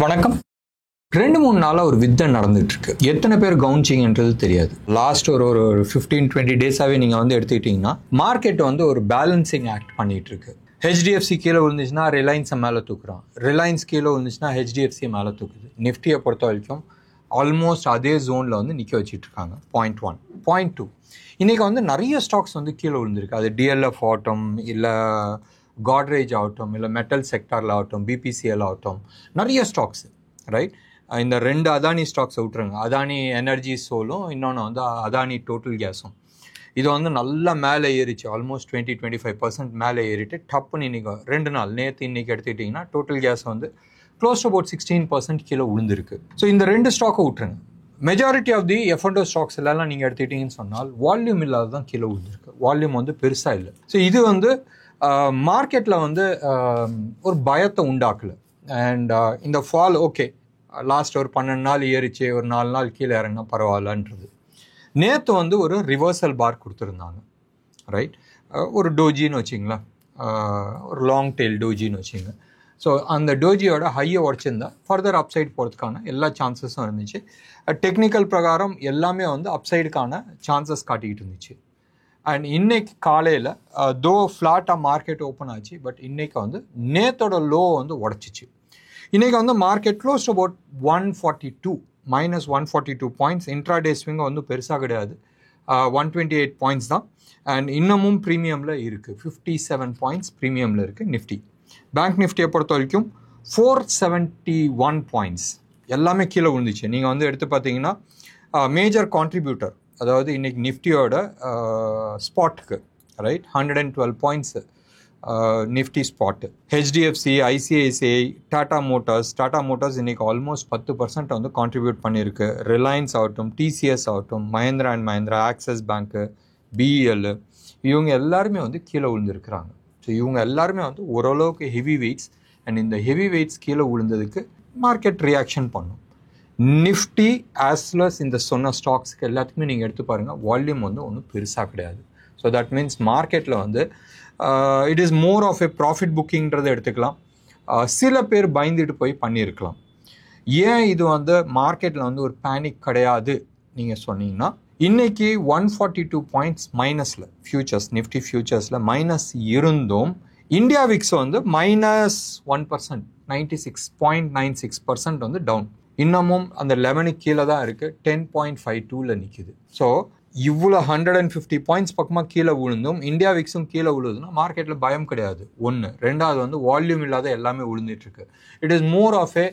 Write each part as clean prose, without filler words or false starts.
வணக்கம். 2-3 நாளாக ஒரு வித்தை நடந்துட்டு இருக்கு. எத்தனை பேர் கவனிச்சிங்கன்றது தெரியாது. லாஸ்ட் ஒரு 15-20 டேஸாகவே நீங்கள் வந்து எடுத்துக்கிட்டிங்கன்னா மார்க்கெட் வந்து ஒரு பேலன்சிங் ஆக்ட் பண்ணிட்டு இருக்கு. ஹெச்டிஎஃப்சி கீழே விழுந்துச்சுன்னா ரிலையன்ஸை மேலே தூக்குறான், ரிலையன்ஸ் கீழே விழுந்துச்சுன்னா ஹெச்டிஎஃப்சி மேலே தூக்குது. நிஃப்டியை பொறுத்த வரைக்கும் ஆல்மோஸ்ட் அதே ஜோனில் வந்து நிற்க வச்சுட்டு இருக்காங்க. பாயிண்ட் 1. பாயிண்ட் 2, இன்றைக்கி வந்து நிறைய ஸ்டாக்ஸ் வந்து கீழே விழுந்திருக்கு. அது டிஎல்எஃப் ஆகட்டும், இல்லை காட்ரேஜ் ஆகட்டும், இல்லை மெட்டல் செக்டாரில் ஆகட்டும், பிபிசிஎல் ஆகட்டும், நிறைய ஸ்டாக்ஸ். ரைட், இந்த 2 அதானி ஸ்டாக்ஸை விட்டுருங்க. அதானி எனர்ஜி சோலும், இன்னொன்று வந்து அதானி டோட்டல் கேஸும். இது வந்து நல்லா மேலே ஏறிச்சு. ஆல்மோஸ்ட் 20-25% மேலே ஏறிட்டு டப்புன்னு இன்றைக்கி 2 நாள், நேற்று இன்றைக்கி எடுத்துக்கிட்டிங்கன்னா டோட்டல் கேஸ் வந்து க்ளோஸ் டு அபவுட் 16% கீழே விழுந்திருக்கு. ஸோ இந்த 2 ஸ்டாக்கை விட்டுருங்க. Majority of the F and O stocks எல்லாம் நீங்கள் எடுத்துக்கிட்டிங்கன்னு சொன்னால் வால்யூம் இல்லாத தான் கீழே விழுந்திருக்கு. வால்யூம் வந்து பெருசாக இல்லை. ஸோ இது வந்து மார்க்கெட்டில் வந்து ஒரு பயத்தை உண்டாக்கலை. அண்ட் இந்த ஃபால் ஓகே, லாஸ்ட் ஒரு 12 நாள் ஏறிச்சு, ஒரு 4 நாள் கீழே இறங்கினா பரவாயில்லன்றது. நேற்று வந்து ஒரு ரிவர்சல் பார் கொடுத்துருந்தாங்க. ரைட், ஒரு டோஜின்னு வச்சிங்களேன், ஒரு லாங் டெயில் டோஜின்னு வச்சிங்க. ஸோ அந்த டோஜியோட ஹையை உடச்சிருந்தா ஃபர்தர் அப்சைட் போகிறதுக்கான எல்லா சான்சஸும் இருந்துச்சு. டெக்னிக்கல் பிரகாரம் எல்லாமே வந்து அப்சைடுக்கான சான்சஸ் காட்டிக்கிட்டு இருந்துச்சு. அண்ட் இன்னைக்கு காலையில் தோ ஃப்ளாட்டாக மார்க்கெட் ஓப்பன் ஆச்சு, பட் இன்னைக்கு வந்து நேத்தோட லோ வந்து உடச்சிச்சு. இன்றைக்கி வந்து market close to about 142 -142 points. Intraday swing வந்து பெருசாக கிடையாது, 128 பாயிண்ட்ஸ் தான். அண்ட் இன்னமும் ப்ரீமியமில் இருக்குது, 57 பாயிண்ட்ஸ் ப்ரீமியமில் இருக்குது நிஃப்டி. பேங்க் நிஃப்டியை பொறுத்த வரைக்கும் 471 பாயிண்ட்ஸ், எல்லாமே கீழே விழுந்துச்சு. நீங்கள் வந்து எடுத்து பார்த்தீங்கன்னா மேஜர் கான்ட்ரிபியூட்டர், அதாவது இன்றைக்கி நிஃப்டியோட ஸ்பாட்டுக்கு right 112 points Nifty spot. HDFC, ICICI, Tata Motors இன்றைக்கி ஆல்மோஸ்ட் 10% வந்து கான்ட்ரிபியூட் பண்ணியிருக்கு. ரிலையன்ஸ் ஆகட்டும், டிசிஎஸ் ஆகட்டும், Mahindra and Mahindra, axis bank, BEL, இவங்க எல்லாருமே வந்து கீழே விழுந்துருக்குறாங்க. ஸோ இவங்க எல்லாருமே வந்து ஓரளவுக்கு ஹெவி வெயிட்ஸ். அண்ட் இந்த ஹெவி வெயிட்ஸ் கீழே விழுந்ததுக்கு மார்க்கெட் ரியாக்ஷன் பண்ணும். நிஃப்டி ஆஸ் வெல் அஸ் இந்த சொன்ன ஸ்டாக்ஸுக்கு எல்லாத்துக்குமே நீங்கள் எடுத்து பாருங்கள், வால்யூம் வந்து ஒன்றும் பெருசாக கிடையாது. ஸோ தட் மீன்ஸ் மார்க்கெட்டில் வந்து it is more of a profit புக்கிங்கிறத எடுத்துக்கலாம். சில பேர் பயந்துட்டு போய் பண்ணியிருக்கலாம். ஏன் இது வந்து மார்க்கெட்டில் வந்து ஒரு பேனிக் கிடையாது நீங்கள் சொன்னீங்கன்னா, இன்றைக்கி 142 பாயிண்ட்ஸ் மைனஸில் ஃபியூச்சர்ஸ், நிஃப்டி ஃபியூச்சர்ஸில் மைனஸ் இருந்தும் இந்தியா விக்ஸ் வந்து -1%, 96.96% வந்து டவுன். இன்னமும் அந்த 11 கீழே தான் இருக்குது, 10.52ல் நிற்கிது. ஸோ இவ்வளோ 150 பாயிண்ட்ஸ் பக்கமாக கீழே விழுந்தும் இந்தியா விக்ஸும் கீழே விழுதுன்னா மார்க்கெட்டில் பயம் கிடையாது. 1. 2வது வந்து வால்யூம் இல்லாத எல்லாமே விழுந்துட்டுருக்கு. It is more of a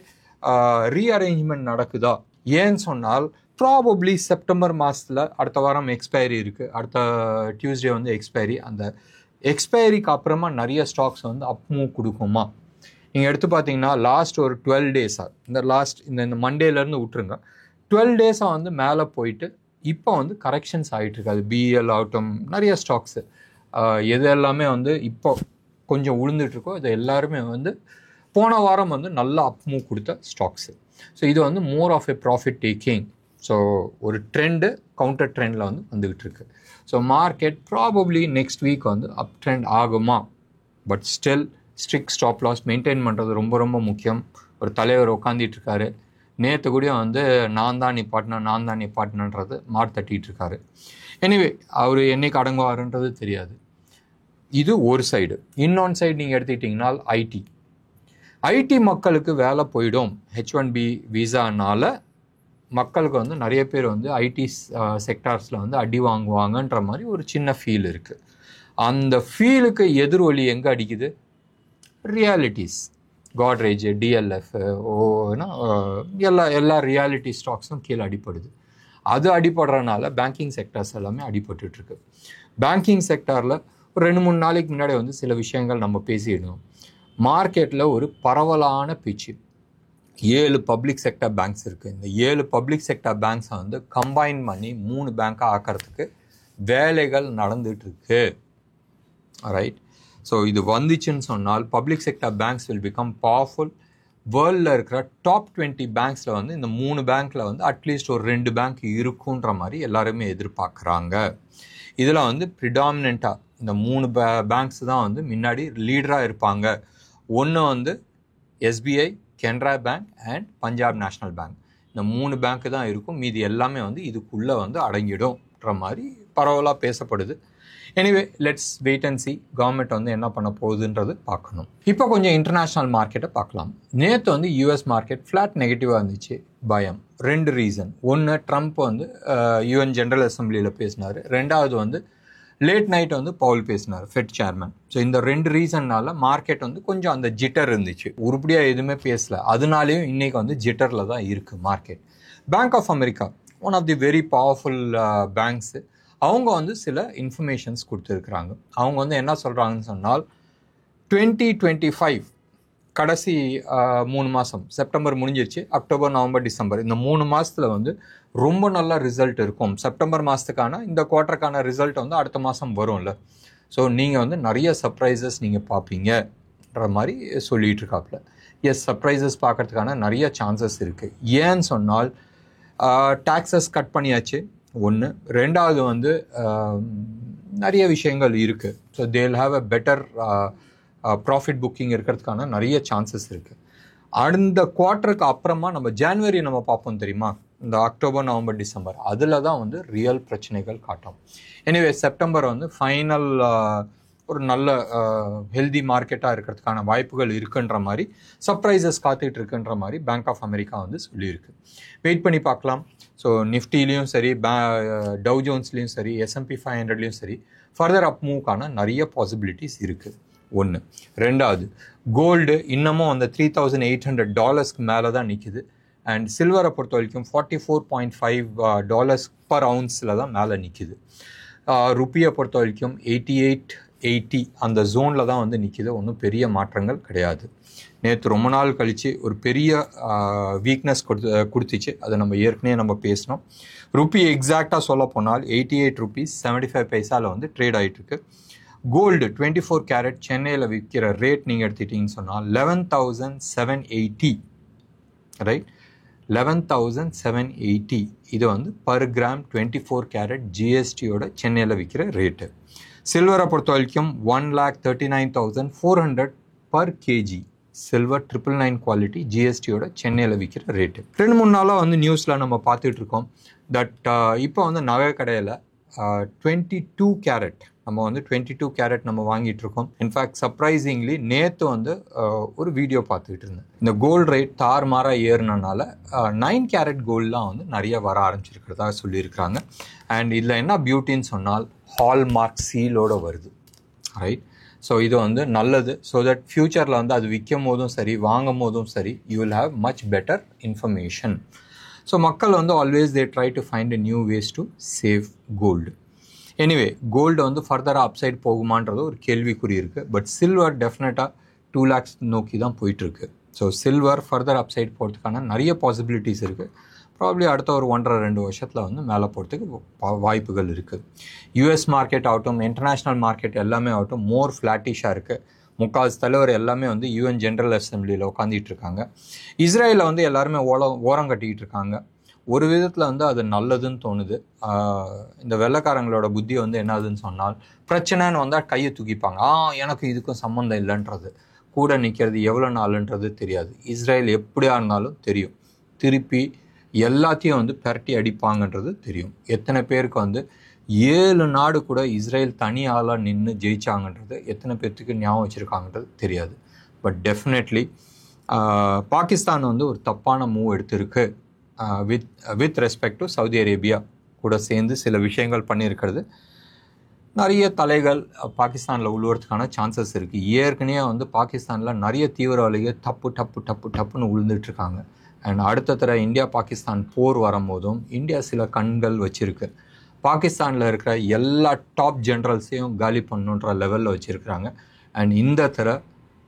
rearrangement நடக்குதா? ஏன்னு சொன்னால் ப்ராபப்ளி செப்டம்பர் மாதத்தில் அடுத்த வாரம் எக்ஸ்பைரி இருக்குது, அடுத்த டியூஸ்டே வந்து எக்ஸ்பைரி. அந்த எக்ஸ்பைரிக்கு அப்புறமா நிறைய ஸ்டாக்ஸ் வந்து அப் மூவ் கொடுக்குமா? நீங்கள் எடுத்து பார்த்தீங்கன்னா லாஸ்ட் ஒரு 12 டேஸாக, இந்த மண்டேலேருந்து விட்டுருங்க, 12 டேஸாக வந்து மேலே போயிட்டு இப்போ வந்து கரெக்ஷன்ஸ் ஆகிட்டுருக்கு. அது பிஎல் ஆகட்டும், நிறைய ஸ்டாக்ஸு எது எல்லாமே வந்து இப்போ கொஞ்சம் விழுந்துட்டுருக்கோ இது எல்லாருமே வந்து போன வாரம் வந்து நல்லா அப் மூவ் கொடுத்த ஸ்டாக்ஸு. ஸோ இது வந்து more of a profit taking. So ஒரு ட்ரெண்டு கவுண்டர் ட்ரெண்டில் வந்து வந்துக்கிட்டு இருக்கு. So market probably next week வந்து அப் ட்ரெண்ட் ஆகுமா? But still strict stop loss maintain பண்ணுறது ரொம்ப ரொம்ப முக்கியம். ஒரு தலைவர் உட்காந்துட்டு இருக்காரு, நேற்று கூட வந்து நான் தான் நிப்பாட்டினன்றது மார் தட்டிகிட்டு இருக்காரு. எனிவே அவர் என்னைக்கு அடங்குவாருன்றது தெரியாது. இது ஒரு சைடு. இன்னொன்று சைடு நீங்கள் எடுத்துக்கிட்டிங்கன்னா ஐடி மக்களுக்கு வேலை போயிடும். H1B விசானால மக்களுக்கு வந்து நிறைய பேர் வந்து ஐடி செக்டார்ஸில் வந்து அடி வாங்குவாங்கன்ற மாதிரி ஒரு சின்ன ஃபீல் இருக்குது. அந்த ஃபீலுக்கு எதிரொலி எங்கே அடிக்குது? ரியாலிட்டிஸ், காட்ரேஜ், டிஎல்எஃப், எல்லா ரியாலிட்டி ஸ்டாக்ஸும் கீழே அடிப்படுது. அது அடிப்படுறதுனால பேங்கிங் செக்டர்ஸ் எல்லாமே அடிபட்டுருக்கு. பேங்கிங் செக்டாரில் ஒரு 2-3 நாளைக்கு முன்னாடி வந்து சில விஷயங்கள் நம்ம பேசிடணும். மார்க்கெட்டில் ஒரு பரவலான பேச்சு, 7 பப்ளிக் செக்டர் பேங்க்ஸ் இருக்குது. இந்த 7 பப்ளிக் செக்டர் பேங்க்ஸை வந்து கம்பைன் பண்ணி 3 பேங்காக ஆக்கிறதுக்கு வேலைகள் நடந்துகிட்ருக்கு. ரைட், ஸோ இது வந்துச்சுன்னு சொன்னால் public sector banks will become powerful. வேர்ல்டில் இருக்கிற டாப் 20 பேங்க்ஸில் வந்து இந்த 3 பேங்க்கில் வந்து அட்லீஸ்ட் ஒரு 2 பேங்க் இருக்குன்ற மாதிரி எல்லாருமே எதிர்பார்க்குறாங்க. இதில் வந்து ப்ரிடாமினண்ட்டாக இந்த 3 பேங்க்ஸ் தான் வந்து முன்னாடி லீடராக இருப்பாங்க. ஒன்று வந்து SBI, Canara bank and Punjab national bank. இந்த 3 பேங்க் தான் இருக்கும், மீதி எல்லாமே வந்து இதுக்குள்ளே வந்து அடங்கிடும்ன்ற மாதிரி பரவலாக பேசப்படுது. Anyway let's wait and see government வந்து என்ன பண்ண போகுதுன்றது பார்க்கணும். இப்போ கொஞ்சம் இன்டர்நேஷ்னல் மார்க்கெட்டை பார்க்கலாம். நேற்று வந்து யூஎஸ் மார்க்கெட் ஃப்ளாட் நெகட்டிவாக இருந்துச்சு. பயம் 2 ரீசன். ஒன்று, ட்ரம்ப் வந்து யூஎன் ஜெனரல் அசம்பிளியில் பேசினார். 2வது வந்து லேட் நைட் வந்து பவுல் பேசினார், ஃபெட் சேர்மன். ஸோ இந்த 2 ரீசன்னால மார்க்கெட் வந்து கொஞ்சம் அந்த ஜிட்டர் இருந்துச்சு, உருப்படியாக எதுவுமே பேசல. அதனாலேயும் இன்னைக்கு வந்து ஜிட்டரில் தான் இருக்குது market. Bank of America, one of the very powerful banks, அவங்க வந்து சில இன்ஃபர்மேஷன்ஸ் கொடுத்துருக்குறாங்க. அவங்க வந்து என்ன சொல்கிறாங்கன்னு சொன்னால் 2025 கடைசி 3 மாதம், செப்டம்பர் முடிஞ்சிருச்சு, அக்டோபர், நவம்பர், டிசம்பர், இந்த 3 மாதத்தில் வந்து ரொம்ப நல்ல ரிசல்ட் இருக்கும். செப்டம்பர் மாதத்துக்கான இந்த குவார்ட்டருக்கான ரிசல்ட் வந்து அடுத்த மாதம் வரும்ல. ஸோ நீங்கள் வந்து நிறைய சர்ப்ரைசஸ் நீங்கள் பார்ப்பீங்கன்ற மாதிரி சொல்லிகிட்டு இருக்காப்புல. எஸ், சர்ப்ரைசஸ் பார்க்கறதுக்கான நிறைய சான்சஸ் இருக்குது. ஏன்னு சொன்னால் டாக்ஸஸ் கட் பண்ணியாச்சு ஒன்று. 2வது வந்து நிறைய விஷயங்கள் இருக்குது. So they'll have a better profit booking இருக்கிறதுக்கான நிறைய சான்சஸ் இருக்குது. அந்த குவார்ட்டருக்கு அப்புறமா நம்ம ஜான்வரி நம்ம பார்ப்போம் தெரியுமா, இந்த அக்டோபர், நவம்பர், டிசம்பர், அதில் தான் வந்து ரியல் பிரச்சனைகள் காட்டும். எனிவே செப்டம்பர் வந்து ஃபைனல் ஒரு நல்ல ஹெல்தி மார்க்கெட்டாக இருக்கிறதுக்கான வாய்ப்புகள் இருக்குன்ற மாதிரி, சர்ப்ரைசஸ் காத்துக்கிட்டு இருக்குன்ற மாதிரி பேங்க் ஆஃப் அமெரிக்கா வந்து சொல்லியிருக்கு. வெயிட் பண்ணி பார்க்கலாம். ஸோ நிஃப்டிலையும் சரி, டவ் ஜோன்ஸ்லேயும் சரி, S&P 500லையும் சரி, ஃபர்தர் அப் மூவ்க்கான நிறைய பாசிபிலிட்டிஸ் இருக்குது. ஒன்று. 2வது, கோல்டு இன்னமும் அந்த $3,800 மேலே தான் நிற்கிது. அண்ட் சில்வரை பொறுத்த வரைக்கும் $44.5 பர் அவுன்ஸில் தான் மேலே நிற்கிது. ருப்பியை பொறுத்த வரைக்கும் 88.80 அந்த ஜோனில் தான் வந்து நிற்கிது. ஒன்றும் பெரிய மாற்றங்கள் கிடையாது. நேற்று ரொம்ப நாள் கழித்து ஒரு பெரிய வீக்னஸ் கொடுத்துச்சு. அதை நம்ம ஏற்கனவே பேசினோம். ருப்பி எக்ஸாக்டாக சொல்ல போனால் ₹88.75 வந்து ட்ரேட் ஆகிட்டுருக்கு. கோல்டு 24 கேரட் சென்னையில் விற்கிற ரேட் நீங்கள் எடுத்துட்டிங்கன்னு சொன்னால் 11,780, ரைட், 11,780. இது வந்து பர் கிராம் 24 கேரட் ஜிஎஸ்டியோட சென்னையில் விற்கிற ரேட்டு. சில்வரை பொறுத்த வரைக்கும் 1,39,400 பர் கேஜி சில்வர் 999 குவாலிட்டி ஜிஎஸ்டியோட சென்னையில் விற்கிற ரேட்டு. 2-3 நாளாக வந்து நியூஸில் நம்ம பார்த்துட்டு இருக்கோம் தட் இப்போ வந்து நகை கடையில் 22 கேரட் நம்ம வந்து 22 கேரட் நம்ம வாங்கிட்டு இருக்கோம். இன்ஃபேக்ட் சர்ப்ரைசிங்லி நேற்று வந்து ஒரு வீடியோ பார்த்துக்கிட்டு இருந்தேன். இந்த கோல்டு ரேட் தாறுமாறாக ஏறினனால 9 கேரட் கோல்டெலாம் வந்து நிறைய வர ஆரம்பிச்சிருக்கிறதா சொல்லியிருக்கிறாங்க. அண்ட் இதில் என்ன பியூட்டின்னு சொன்னால் ஹால்மார்க் சீலோடு வருது, ரைட். ஸோ இது வந்து நல்லது. ஸோ தட் ஃப்யூச்சரில் வந்து அது விற்கும் போதும் சரி, வாங்கும் போதும் சரி, you will have much better information. So மக்கள் வந்து always they try to find a new ways to save gold. Anyway gold வந்து ஃபர்தராக அப்சைட் போகுமான்றது ஒரு கேள்விக்குறி இருக்குது. பட் சில்வர் டெஃபினட்டாக 2 lakhs நோக்கி தான் போயிட்டுருக்கு. ஸோ சில்வர் ஃபர்தர் அப்சைட் போகிறதுக்கான நிறைய பாசிபிலிட்டிஸ் இருக்குது. ப்ராப்ளி அடுத்த ஒரு 1.5-2 வருஷத்தில் வந்து மேலே போகிறதுக்கு வாய்ப்புகள் இருக்குது. யூஎஸ் மார்க்கெட் ஆகட்டும், இன்டர்நேஷ்னல் மார்க்கெட் எல்லாமே ஆகட்டும், மோர் ஃப்ளாட்டிஷாக இருக்குது. முக்கால் தலைவர் எல்லாமே வந்து யூஎன் ஜென்ரல் அசம்பிளியில் உட்காந்துட்டு இருக்காங்க. இஸ்ரேலில் வந்து எல்லாருமே ஓரம் கட்டிக்கிட்டு இருக்காங்க. ஒரு விதத்தில் வந்து அது நல்லதுன்னு தோணுது. இந்த வெள்ளைக்காரங்களோட புத்தி வந்து என்னதுன்னு சொன்னால், பிரச்சனைன்னு வந்தால் கையை தூக்கிப்பாங்க. எனக்கு இதுக்கும் சம்மந்தம் இல்லைன்றது, கூட நிற்கிறது எவ்வளோ நாளுன்றது தெரியாது. இஸ்ரேல் எப்படியா இருந்தாலும் தெரியும், திருப்பி எல்லாத்தையும் வந்து பெரட்டி அடிப்பாங்கன்றது தெரியும். எத்தனை பேருக்கு வந்து 7 நாடு கூட இஸ்ரேல் தனி ஆளாக நின்று ஜெயிச்சாங்கன்றது எத்தனை பேர்த்துக்கு ஞாபகம் வச்சுருக்காங்கன்றது தெரியாது. பட் டெஃபினெட்லி பாகிஸ்தான் வந்து ஒரு தப்பான மூவ் எடுத்திருக்கு. With respect to Saudi Arabia கூட சேர்ந்து சில விஷயங்கள் பண்ணியிருக்கிறது. நிறைய தலைகள் பாகிஸ்தானில் உழுவுறதுக்கான சான்சஸ் இருக்குது. ஏற்கனவே வந்து பாகிஸ்தானில் நிறைய தீவிரவாதிகள் டப்புன்னு விழுந்துட்டுருக்காங்க. அண்ட் அடுத்த தடவை இந்தியா பாகிஸ்தான் போர் வரும்போதும் இந்தியா சில கண்கள் வச்சுருக்கு. பாகிஸ்தானில் இருக்கிற எல்லா டாப் ஜென்ரல்ஸையும் காலி பண்ணுன்ற லெவலில் வச்சுருக்கிறாங்க. அண்ட் இந்த தடவை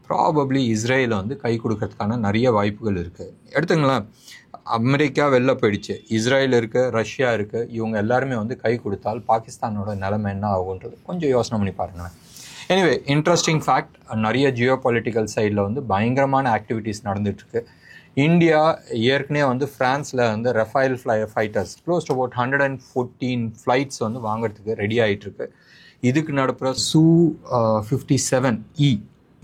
ப்ராபப்ளி இஸ்ரேலை வந்து கை கொடுக்கறதுக்கான நிறைய வாய்ப்புகள் இருக்குது. எடுத்துங்களேன், அமெரிக்கா வெளில போயிடுச்சு, இஸ்ரேல் இருக்குது, ரஷ்யா இருக்குது, இவங்க எல்லாருமே வந்து கை கொடுத்தால் பாகிஸ்தானோட நிலைமை என்ன ஆகுன்றது கொஞ்சம் யோசனை பண்ணி பாருங்களேன். எனிவே இன்ட்ரெஸ்டிங் ஃபேக்ட், நிறைய ஜியோ பொலிட்டிக்கல் சைடில் வந்து பயங்கரமான ஆக்டிவிட்டீஸ் நடந்துகிட்ருக்கு. இந்தியா ஏற்கனவே வந்து ஃப்ரான்ஸில் வந்து Rafale fighters close to about 114 flights வந்து வாங்கிறதுக்கு ரெடி ஆகிட்டுருக்கு. இதுக்கு நடப்புகிற Su-57E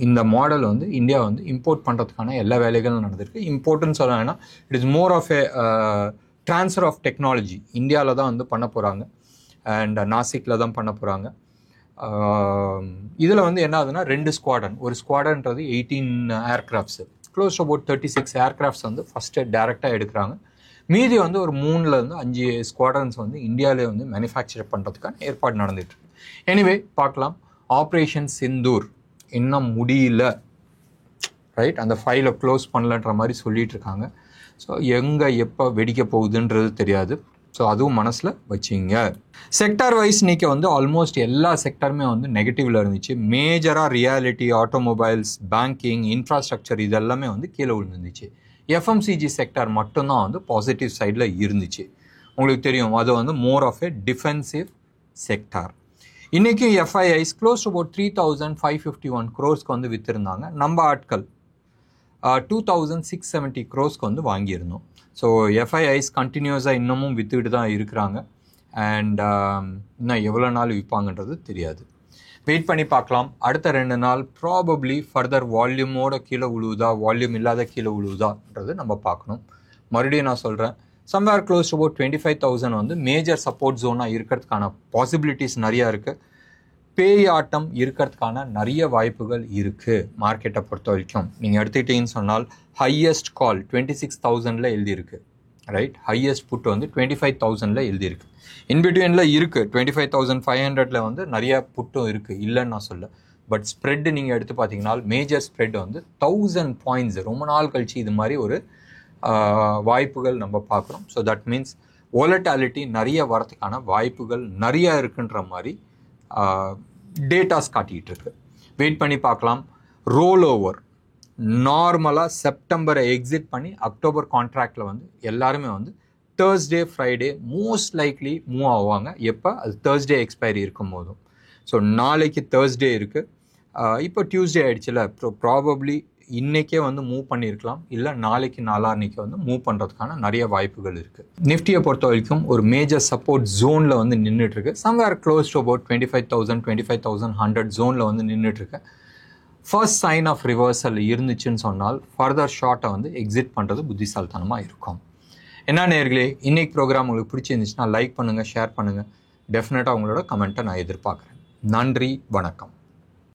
இந்த மாடல் வந்து இந்தியா வந்து இம்போர்ட் பண்ணுறதுக்கான எல்லா வேலைகளும் நடந்திருக்கு. இம்போர்ட்னு சொல்ல வேணா, it is more of a transfer of technology. இந்தியாவில் தான் வந்து பண்ண போகிறாங்க அண்ட் நாசிக்கில் தான் பண்ண போகிறாங்க. இதில் வந்து என்ன ஆகுதுன்னா 2 ஸ்குவாடன், ஒரு ஸ்குவாடன்றது 18 ஏர்க்ராஃப்ட்ஸு, க்ளோஸ் அபவுட் 36 ஏர்க்ராஃப்ட்ஸ் வந்து ஃபஸ்ட்டு டேரெக்டாக எடுக்கிறாங்க. மீதி வந்து ஒரு 3லேருந்து 5 ஸ்குவாடன்ஸ் வந்து இந்தியாவிலே வந்து மேனுஃபேக்சர் பண்ணுறதுக்கான ஏற்பாடு நடந்துகிட்ருக்கு. எனிவே பார்க்கலாம். ஆப்ரேஷன் சிந்தூர் இன்னும் முடியல, ரைட்? அந்த ஃபைலை க்ளோஸ் பண்ணலன்ற மாதிரி சொல்லிட்டு இருக்காங்க. ஸோ எங்கே எப்போ வெடிக்க போகுதுன்றது தெரியாது. ஸோ அதுவும் மனசில் வச்சிங்க. செக்டார் வைஸ் இன்றைக்கி வந்து ஆல்மோஸ்ட் எல்லா செக்டருமே வந்து நெகட்டிவில் இருந்துச்சு. மேஜராக ரியாலிட்டி, ஆட்டோமொபைல்ஸ், பேங்கிங், இன்ஃப்ராஸ்ட்ரக்சர் இதெல்லாமே வந்து கீழே விழுந்துருந்துச்சு. எஃப்எம்சிஜி செக்டார் மட்டும்தான் வந்து பாசிட்டிவ் சைடில் இருந்துச்சு. உங்களுக்கு தெரியும், அது வந்து more of a defensive sector. இன்றைக்கும் எஃப்ஐஐஸ் க்ளோஸ் அபவுட் 3,551 crores வந்து விற்றுருந்தாங்க. நம்ம ஆட்கள் 2,670 crores வந்து வாங்கியிருந்தோம். ஸோ எஃப்ஐஐஸ் கண்டினியூஸாக இன்னமும் விற்றுக்கிட்டு தான் இருக்கிறாங்க. அண்ட் இன்னும் எவ்வளோ நாள் விற்பாங்கன்றது தெரியாது. வெயிட் பண்ணி பார்க்கலாம். அடுத்த 2 நாள் ப்ராபப்ளி ஃபர்தர் வால்யூமோட கீழே விழுவுதா, வால்யூம் இல்லாத கீழே விழுவுதான்றது நம்ம பார்க்கணும். மறுபடியும் நான் சொல்கிறேன், சம்வேர் க்ளோஸ் அபவுட் 25,000 வந்து மேஜர் சப்போர்ட் ஜோனாக இருக்கிறதுக்கான பாசிபிலிட்டிஸ் நிறையா இருக்குது. பேய் ஆட்டம் இருக்கிறதுக்கான நிறைய வாய்ப்புகள் இருக்குது. மார்க்கெட்டை பொறுத்த வரைக்கும் நீங்கள் எடுத்துக்கிட்டீங்கன்னு சொன்னால் ஹையஸ்ட் கால் 26,000 எழுதியிருக்கு, ரைட்? ஹையஸ்ட் புட் வந்து 25,000 எழுதியிருக்கு. இன்பிட்வீனில் இருக்குது 25,500 வந்து நிறைய புட்டும் இருக்குது, இல்லைன்னு நான் சொல்ல. பட் ஸ்ப்ரெட் நீங்கள் எடுத்து பார்த்தீங்கன்னா மேஜர் ஸ்ப்ரெட் வந்து 1000 points ரொம்ப நாள் கழிச்சு இது மாதிரி ஒரு வாய்ப்புகள் நம்ம பார்க்குறோம். ஸோ தட் மீன்ஸ் வாலட்டாலிட்டி நிறைய வரதுக்கான வாய்ப்புகள் நிறையா இருக்குன்ற மாதிரி டேட்டாஸ் காட்டிகிட்டு இருக்கு. வெயிட் பண்ணி பார்க்கலாம். ரோல் ஓவர் நார்மலாக செப்டம்பரை எக்ஸிட் பண்ணி அக்டோபர் கான்ட்ராக்டில் வந்து எல்லாருமே வந்து Thursday Friday most likely move ஆவாங்க. எப்போ? அது தேர்ஸ்டே எக்ஸ்பைரி இருக்கும் போதும். ஸோ நாளைக்கு தேர்ஸ்டே இருக்குது, இப்போ டியூஸ்டே ஆகிடுச்சுல, ப்ராபப்ளி இன்றைக்கே வந்து மூவ் பண்ணியிருக்கலாம், இல்லை நாளைக்கு நாளான்னைக்கு வந்து மூவ் பண்ணுறதுக்கான நிறைய வாய்ப்புகள் இருக்குது. நிஃப்டியை பொறுத்த வரைக்கும் ஒரு மேஜர் சப்போர்ட் ஜோனில் வந்து நின்றுட்டுருக்கு. சம்வேர் க்ளோஸ் டு அபவுட் 25,000 25,100 ஜோனில் வந்து நின்றுட்டுருக்கு. ஃபர்ஸ்ட் சைன் ஆஃப் ரிவர்சல் இருந்துச்சுன்னு சொன்னால் ஃபர்தர் ஷார்ட்டை வந்து எக்ஸிட் பண்ணுறது புத்திசாலித்தனமாக இருக்கும். என்ன நேயர்களே, இன்னைக்கு ப்ரோக்ராம் உங்களுக்கு பிடிச்சிருந்துச்சுன்னா லைக் பண்ணுங்கள், ஷேர் பண்ணுங்கள். டெஃபினட்டாக உங்களோட கமெண்ட்டை நான் எதிர்பார்க்குறேன். நன்றி, வணக்கம்.